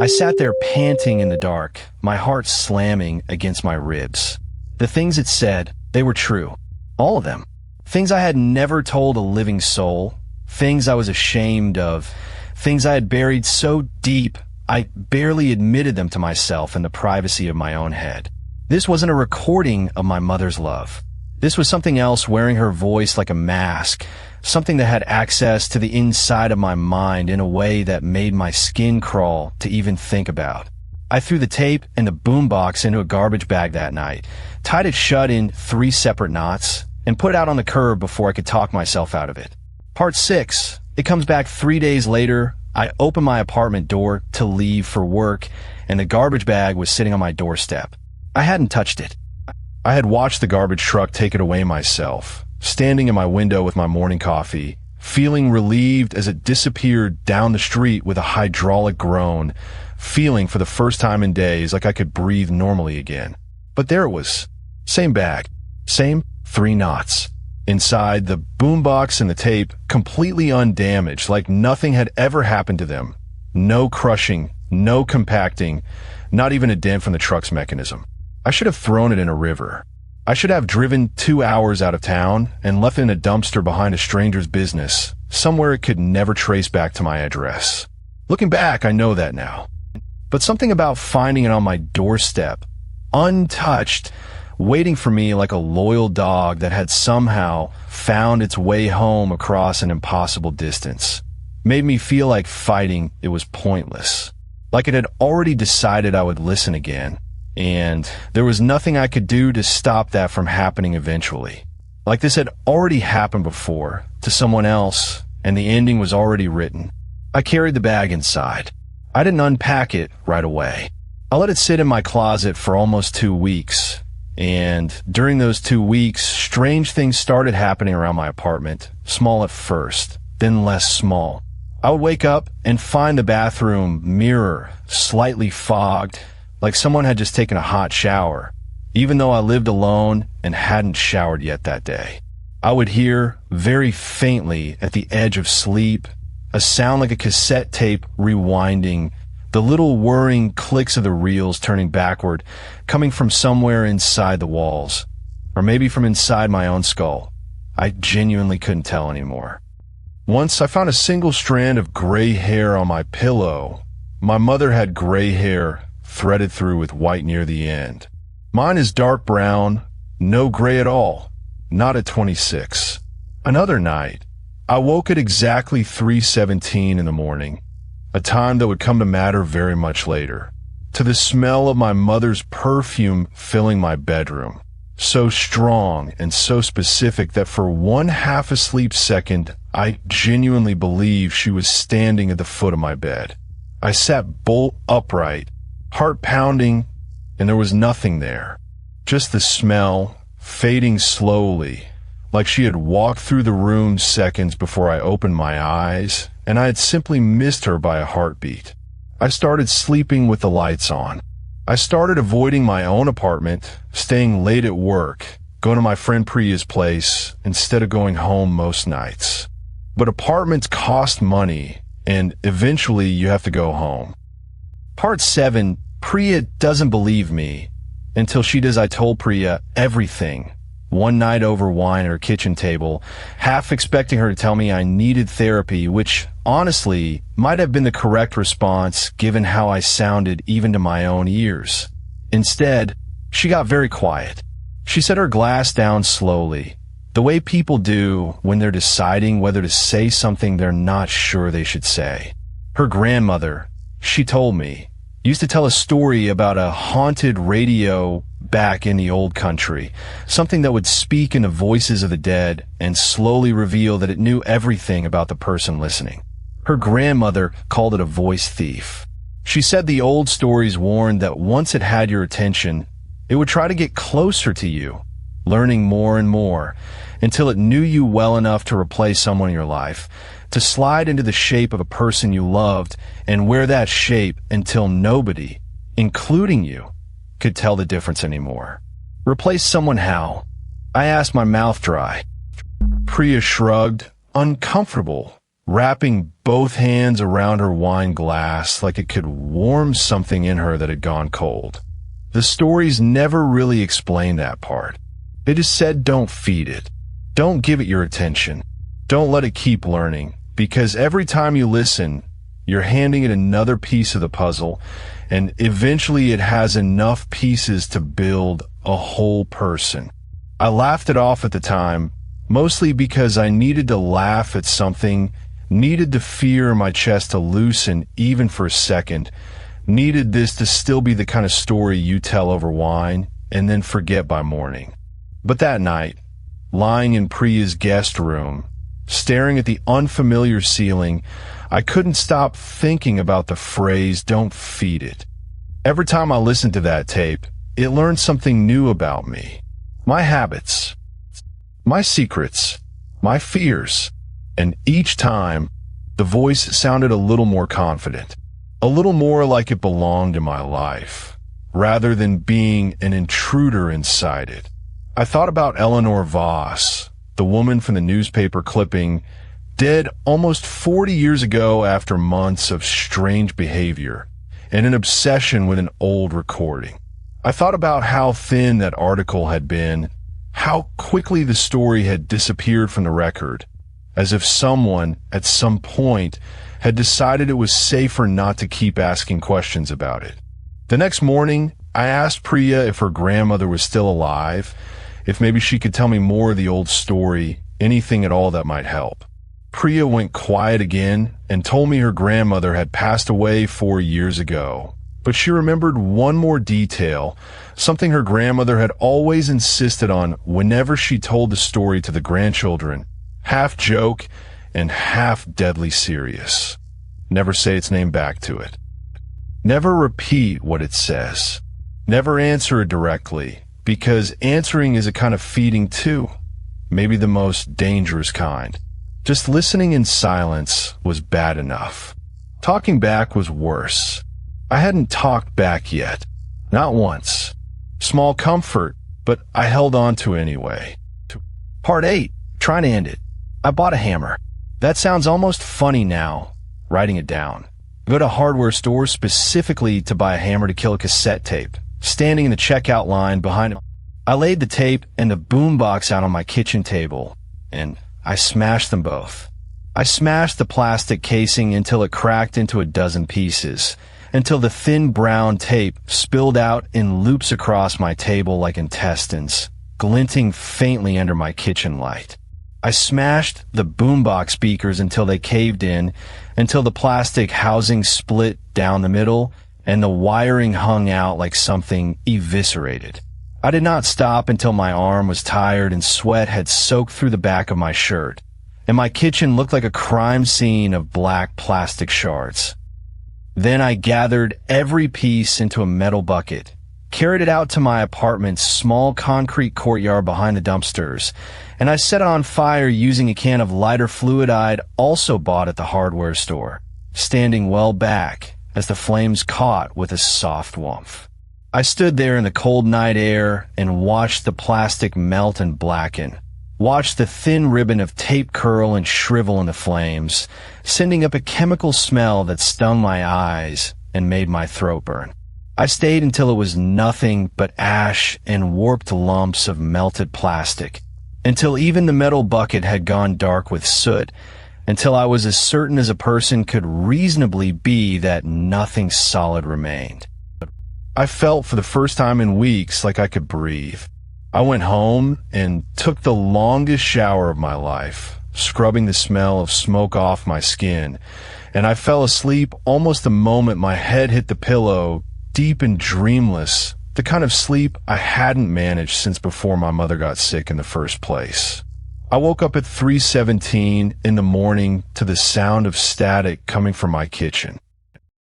I sat there panting in the dark, my heart slamming against my ribs. The things it said, they were true. All of them. Things I had never told a living soul. Things I was ashamed of. Things I had buried so deep, I barely admitted them to myself in the privacy of my own head. This wasn't a recording of my mother's love. This was something else wearing her voice like a mask, something that had access to the inside of my mind in a way that made my skin crawl to even think about. I threw the tape and the boombox into a garbage bag that night, tied it shut in 3 separate knots, and put it out on the curb before I could talk myself out of it. Part 6. It comes back 3 days later. I open my apartment door to leave for work, and the garbage bag was sitting on my doorstep. I hadn't touched it. I had watched the garbage truck take it away myself, standing in my window with my morning coffee, feeling relieved as it disappeared down the street with a hydraulic groan, feeling for the first time in days like I could breathe normally again. But there it was. Same bag. Same 3 knots. Inside, the boombox and the tape, completely undamaged, like nothing had ever happened to them. No crushing, no compacting, not even a dent from the truck's mechanism. I should have thrown it in a river. I should have driven 2 hours out of town and left it in a dumpster behind a stranger's business, somewhere it could never trace back to my address. Looking back, I know that now. But something about finding it on my doorstep, untouched, waiting for me like a loyal dog that had somehow found its way home across an impossible distance, made me feel like fighting it was pointless. Like it had already decided I would listen again, and there was nothing I could do to stop that from happening eventually. Like this had already happened before, to someone else, and the ending was already written. I carried the bag inside. I didn't unpack it right away. I let it sit in my closet for almost 2 weeks, and during those 2 weeks, strange things started happening around my apartment, small at first, then less small. I would wake up and find the bathroom mirror slightly fogged, like someone had just taken a hot shower, even though I lived alone and hadn't showered yet that day. I would hear, very faintly at the edge of sleep, a sound like a cassette tape rewinding, the little whirring clicks of the reels turning backward, coming from somewhere inside the walls, or maybe from inside my own skull. I genuinely couldn't tell anymore. Once I found a single strand of gray hair on my pillow. My mother had gray hair threaded through with white near the end. Mine is dark brown, no gray at all, not at 26. Another night, I woke at exactly 3:17 in the morning, a time that would come to matter very much later, to the smell of my mother's perfume filling my bedroom, so strong and so specific that for one half-asleep second, I genuinely believed she was standing at the foot of my bed. I sat bolt upright, heart pounding, and there was nothing there. Just the smell, fading slowly, like she had walked through the room seconds before I opened my eyes, and I had simply missed her by a heartbeat. I started sleeping with the lights on. I started avoiding my own apartment, staying late at work, going to my friend Priya's place instead of going home most nights. But apartments cost money, and eventually you have to go home. Part 7, Priya doesn't believe me until she does. I told Priya everything. One night over wine at her kitchen table, half expecting her to tell me I needed therapy, which honestly might have been the correct response given how I sounded even to my own ears. Instead, she got very quiet. She set her glass down slowly, the way people do when they're deciding whether to say something they're not sure they should say. Her grandmother, she told me, used to tell a story about a haunted radio back in the old country, something that would speak in the voices of the dead and slowly reveal that it knew everything about the person listening. Her grandmother called it a voice thief. She said the old stories warned that once it had your attention, it would try to get closer to you, learning more and more, until it knew you well enough to replace someone in your life, to slide into the shape of a person you loved and wear that shape until nobody, including you, could tell the difference anymore. Replace someone how? I asked, my mouth dry. Priya shrugged, uncomfortable, wrapping both hands around her wine glass like it could warm something in her that had gone cold. The stories never really explained that part. They just said don't feed it. Don't give it your attention. Don't let it keep learning, because every time you listen, you're handing it another piece of the puzzle, and eventually it has enough pieces to build a whole person. I laughed it off at the time, mostly because I needed to laugh at something, needed the fear in my chest to loosen even for a second, needed this to still be the kind of story you tell over wine and then forget by morning. But that night, lying in Priya's guest room, staring at the unfamiliar ceiling, I couldn't stop thinking about the phrase, don't feed it. Every time I listened to that tape, it learned something new about me. My habits, my secrets, my fears, and each time, the voice sounded a little more confident, a little more like it belonged in my life, rather than being an intruder inside it. I thought about Eleanor Voss, the woman from the newspaper clipping, dead almost 40 years ago after months of strange behavior and an obsession with an old recording. I thought about how thin that article had been, how quickly the story had disappeared from the record, as if someone, at some point, had decided it was safer not to keep asking questions about it. The next morning, I asked Priya if her grandmother was still alive, if maybe she could tell me more of the old story, anything at all that might help. Priya went quiet again and told me her grandmother had passed away 4 years ago. But she remembered one more detail, something her grandmother had always insisted on whenever she told the story to the grandchildren, half joke and half deadly serious. Never say its name back to it. Never repeat what it says. Never answer it directly, because answering is a kind of feeding too, maybe the most dangerous kind. Just listening in silence was bad enough. Talking back was worse. I hadn't talked back yet. Not once. Small comfort, but I held on to it anyway. Part 8. Trying to end it. I bought a hammer. That sounds almost funny now, writing it down. I go to hardware stores specifically to buy a hammer to kill a cassette tape. Standing in the checkout line behind it, I laid the tape and the boombox out on my kitchen table, and I smashed them both. I smashed the plastic casing until it cracked into a dozen pieces, until the thin brown tape spilled out in loops across my table like intestines, glinting faintly under my kitchen light. I smashed the boombox speakers until they caved in, until the plastic housing split down the middle, and the wiring hung out like something eviscerated. I did not stop until my arm was tired and sweat had soaked through the back of my shirt, and my kitchen looked like a crime scene of black plastic shards. Then I gathered every piece into a metal bucket, carried it out to my apartment's small concrete courtyard behind the dumpsters, and I set it on fire using a can of lighter fluid I'd also bought at the hardware store, standing well back as the flames caught with a soft warmth. I stood there in the cold night air and watched the plastic melt and blacken, watched the thin ribbon of tape curl and shrivel in the flames, sending up a chemical smell that stung my eyes and made my throat burn. I stayed until it was nothing but ash and warped lumps of melted plastic, until even the metal bucket had gone dark with soot, until I was as certain as a person could reasonably be that nothing solid remained. I felt for the first time in weeks like I could breathe. I went home and took the longest shower of my life, scrubbing the smell of smoke off my skin, and I fell asleep almost the moment my head hit the pillow, deep and dreamless, the kind of sleep I hadn't managed since before my mother got sick in the first place. I woke up at 3:17 in the morning to the sound of static coming from my kitchen.